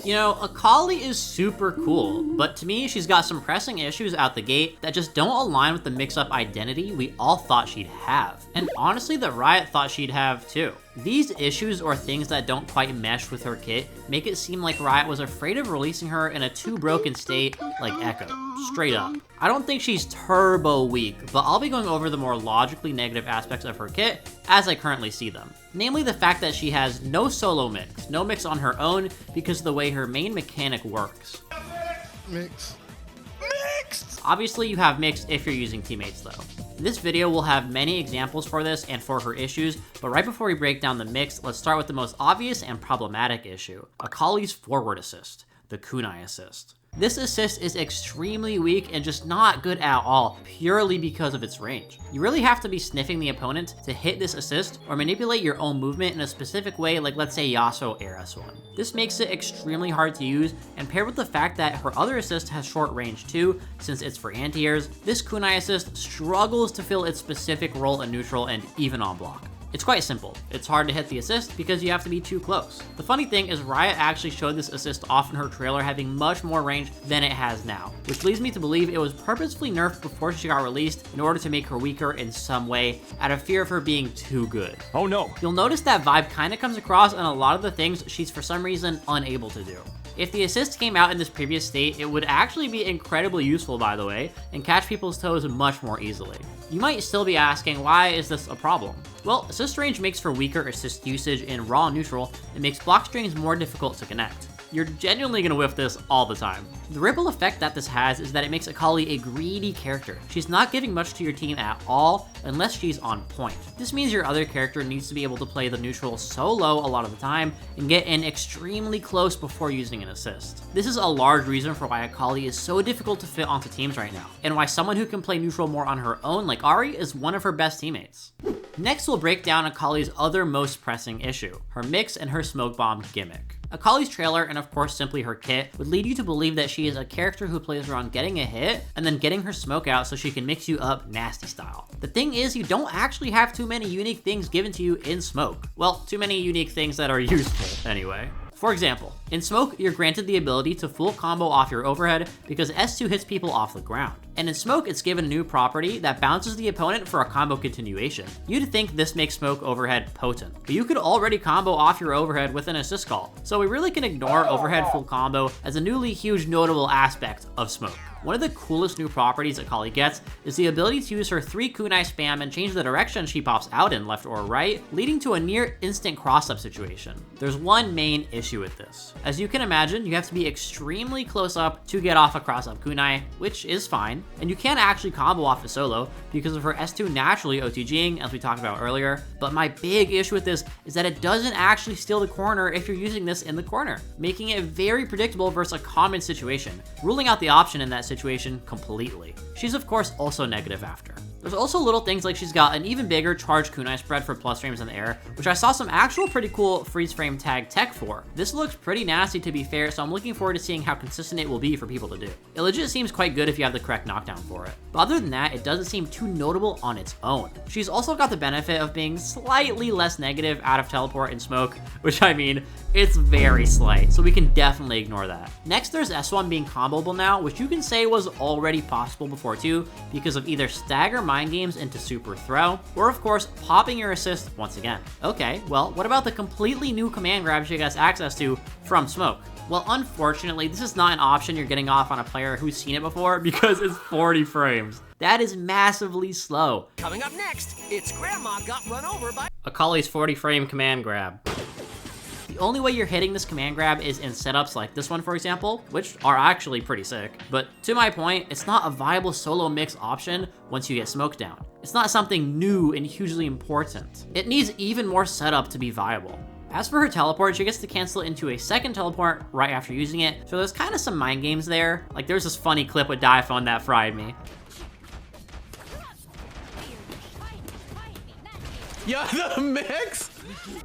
You know, Akali is super cool, but to me, she's got some pressing issues out the gate that just don't align with the mix-up identity we all thought she'd have. And honestly, that Riot thought she'd have too. These issues or things that don't quite mesh with her kit make it seem like Riot was afraid of releasing her in a too broken state like Echo, straight up. I don't think she's turbo weak, but I'll be going over the more logically negative aspects of her kit as I currently see them. Namely the fact that she has no solo mix, no mix on her own because of the way her main mechanic works. Mix. Obviously you have mix if you're using teammates though. This video will have many examples for this and for her issues, but right before we break down the mix, let's start with the most obvious and problematic issue, Akali's forward assist, the kunai assist. This assist is extremely weak and just not good at all, purely because of its range. You really have to be sniffing the opponent to hit this assist or manipulate your own movement in a specific way, like let's say Yasuo Air S1. This makes it extremely hard to use, and paired with the fact that her other assist has short range too, since it's for anti-airs, this kunai assist struggles to fill its specific role in neutral and even on block. It's quite simple. It's hard to hit the assist because you have to be too close. The funny thing is Riot actually showed this assist off in her trailer having much more range than it has now, which leads me to believe it was purposefully nerfed before she got released in order to make her weaker in some way out of fear of her being too good. Oh no. You'll notice that vibe kind of comes across in a lot of the things she's for some reason unable to do. If the assist came out in this previous state, it would actually be incredibly useful, by the way, and catch people's toes much more easily. You might still be asking, why is this a problem? Well, assist range makes for weaker assist usage in raw neutral and makes block strings more difficult to connect. You're genuinely gonna whiff this all the time. The ripple effect that this has is that it makes Akali a greedy character. She's not giving much to your team at all unless she's on point. This means your other character needs to be able to play the neutral solo a lot of the time and get in extremely close before using an assist. This is a large reason for why Akali is so difficult to fit onto teams right now, and why someone who can play neutral more on her own like Ari is one of her best teammates. Next, we'll break down Akali's other most pressing issue, her mix and her smoke bomb gimmick. Akali's trailer, and of course simply her kit, would lead you to believe that she is a character who plays around getting a hit and then getting her smoke out so she can mix you up nasty style. The thing is, you don't actually have too many unique things given to you in smoke. Well, too many unique things that are useful, anyway. For example, in smoke, you're granted the ability to full combo off your overhead because S2 hits people off the ground. And in smoke, it's given a new property that bounces the opponent for a combo continuation. You'd think this makes smoke overhead potent, but you could already combo off your overhead with an assist call. So we really can ignore overhead full combo as a newly huge notable aspect of smoke. One of the coolest new properties Akali gets is the ability to use her 3 kunai spam and change the direction she pops out in, left or right, leading to a near instant cross-up situation. There's one main issue with this. As you can imagine, you have to be extremely close up to get off a cross-up kunai, which is fine, and you can't actually combo off a solo because of her S2 naturally OTGing, as we talked about earlier, but my big issue with this is that it doesn't actually steal the corner if you're using this in the corner, making it very predictable versus a common situation, ruling out the option in that situation completely. She's of course also negative after. There's also little things like she's got an even bigger charged kunai spread for plus frames in the air, which I saw some actual pretty cool freeze frame tag tech for. This looks pretty nasty to be fair, so I'm looking forward to seeing how consistent it will be for people to do. It legit seems quite good if you have the correct knockdown for it. But other than that, it doesn't seem too notable on its own. She's also got the benefit of being slightly less negative out of teleport and smoke, which I mean, it's very slight, so we can definitely ignore that. Next, there's S1 being comboable now, which you can say was already possible before too, because of either stagger mind games into super throw, or of course, popping your assist once again. Okay, well, what about the completely new command grab she gets access to from smoke? Well, unfortunately, this is not an option you're getting off on a player who's seen it before because it's 40 frames. That is massively slow. Coming up next, it's Grandma got run over by Akali's 40 frame command grab. The only way you're hitting this command grab is in setups like this one, for example, which are actually pretty sick. But to my point, it's not a viable solo mix option once you get smoked down. It's not something new and hugely important. It needs even more setup to be viable. As for her teleport, she gets to cancel it into a second teleport right after using it, so there's kind of some mind games there. Like there's this funny clip with Diphone that fried me. Yeah, the mix?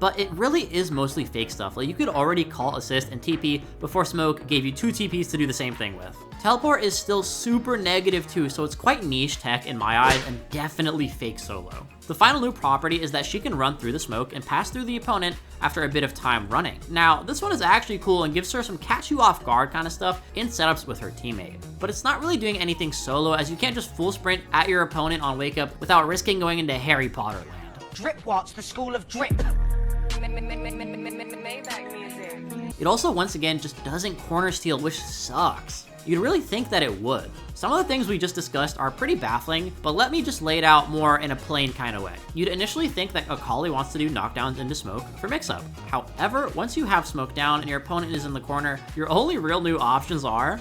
But it really is mostly fake stuff. Like, you could already call assist and TP before Smoke gave you 2 TPs to do the same thing with. Teleport is still super negative too, so it's quite niche tech in my eyes and definitely fake solo. The final new property is that she can run through the smoke and pass through the opponent after a bit of time running. Now, this one is actually cool and gives her some catch you off guard kind of stuff in setups with her teammate. But it's not really doing anything solo, as you can't just full sprint at your opponent on wake up without risking going into Harry Potter land. Drip Watch, the school of drip. It also, once again, just doesn't corner steal, which sucks. You'd really think that it would. Some of the things we just discussed are pretty baffling, but let me just lay it out more in a plain kind of way. You'd initially think that Akali wants to do knockdowns into smoke for mix-up. However, once you have smoke down and your opponent is in the corner, your only real new options are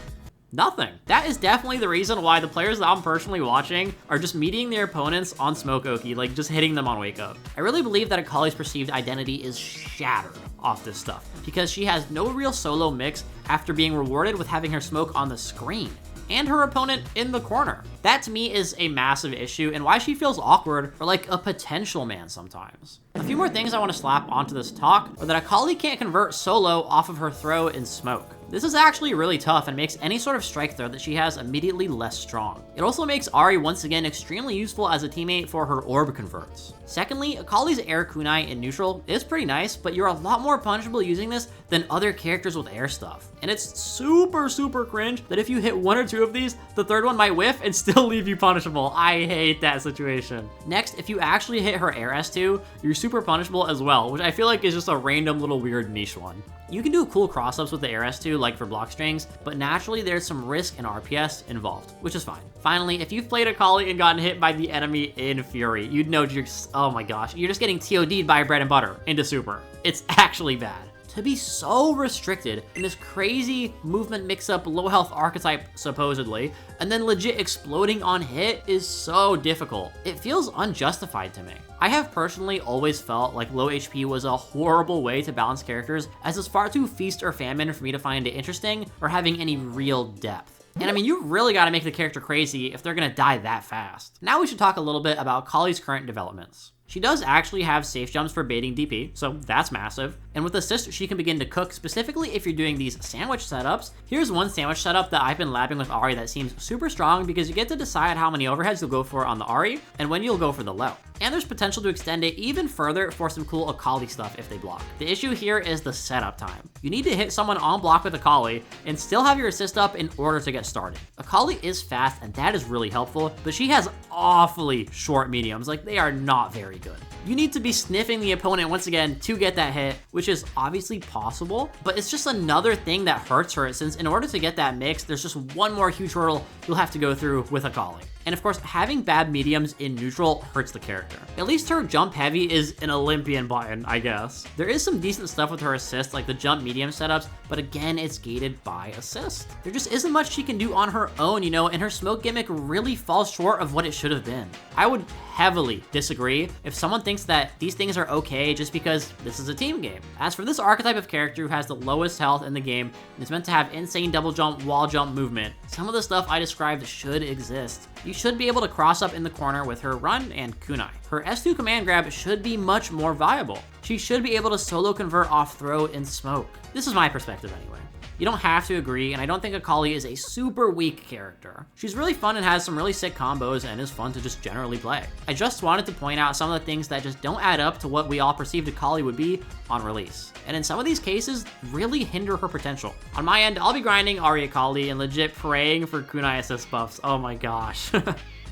nothing. That is definitely the reason why the players that I'm personally watching are just meeting their opponents on Smoke Oki, like just hitting them on wake up. I really believe that Akali's perceived identity is shattered off this stuff because she has no real solo mix after being rewarded with having her smoke on the screen and her opponent in the corner. That to me is a massive issue and why she feels awkward or like a potential man sometimes. A few more things I want to slap onto this talk are that Akali can't convert solo off of her throw in smoke. This is actually really tough and makes any sort of strike throw that she has immediately less strong. It also makes Ahri once again extremely useful as a teammate for her orb converts. Secondly, Akali's air kunai in neutral is pretty nice, but you're a lot more punishable using this than other characters with air stuff. And it's super cringe that if you hit 1 or 2 of these, the third one might whiff and still leave you punishable. I hate that situation. Next, if you actually hit her air S2, you're super punishable as well, which I feel like is just a random little weird niche one. You can do cool cross-ups with the air S2, like for block strings, but naturally there's some risk and RPS involved, which is fine. Finally, if you've played Akali and gotten hit by the enemy in Fury, you'd know oh my gosh, you're just getting TOD'd by bread and butter into super. It's actually bad. To be so restricted in this crazy movement mix-up low health archetype, supposedly, and then legit exploding on hit is so difficult. It feels unjustified to me. I have personally always felt like low HP was a horrible way to balance characters, as it's far too feast or famine for me to find it interesting or having any real depth. And I mean, you really gotta make the character crazy if they're gonna die that fast. Now we should talk a little bit about Akali's current developments. She does actually have safe jumps for baiting DP, so that's massive. And with assist, she can begin to cook, specifically if you're doing these sandwich setups. Here's one sandwich setup that I've been labbing with Ahri that seems super strong because you get to decide how many overheads you'll go for on the Ahri and when you'll go for the low. And there's potential to extend it even further for some cool Akali stuff if they block. The issue here is the setup time. You need to hit someone on block with Akali and still have your assist up in order to get started. Akali is fast and that is really helpful, but she has awfully short mediums, like they are not very good. You need to be sniffing the opponent once again to get that hit, which is obviously possible, but it's just another thing that hurts her since in order to get that mix, there's just one more huge hurdle you'll have to go through with Akali. And of course, having bad mediums in neutral hurts the character. At least her jump heavy is an Olympian button, I guess. There is some decent stuff with her assist, like the jump medium setups, but again, it's gated by assist. There just isn't much she can do on her own, you know, and her smoke gimmick really falls short of what it should have been. I would heavily disagree if someone thinks that these things are okay just because this is a team game. As for this archetype of character who has the lowest health in the game and is meant to have insane double jump, wall jump movement, some of the stuff I described should exist. You should be able to cross up in the corner with her run and kunai. Her S2 command grab should be much more viable. She should be able to solo convert off throw in smoke. This is my perspective anyway. You don't have to agree, and I don't think Akali is a super weak character. She's really fun and has some really sick combos and is fun to just generally play. I just wanted to point out some of the things that just don't add up to what we all perceived Akali would be on release. And in some of these cases, really hinder her potential. On my end, I'll be grinding Ahri Akali and legit praying for kunai assist buffs. Oh my gosh.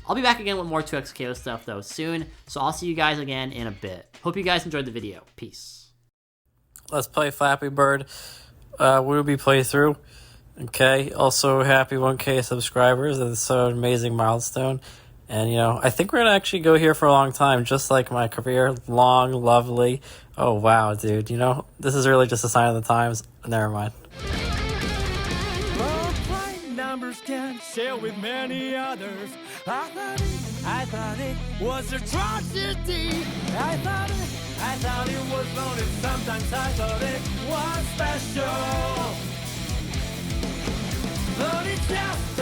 I'll be back again with more 2x KO stuff though soon, so I'll see you guys again in a bit. Hope you guys enjoyed the video. Peace. Let's play Flappy Bird. Wonubi playthrough. Okay, also happy 1K subscribers. That's so amazing milestone. And, you know, I think we're going to actually go here for a long time, just like my career. Long, lovely. Oh, wow, dude. You know, this is really just a sign of the times. Never mind. Numbers can share with many others. I thought it was a tragedy. I thought it was lonely. Sometimes I thought it was special. But it's just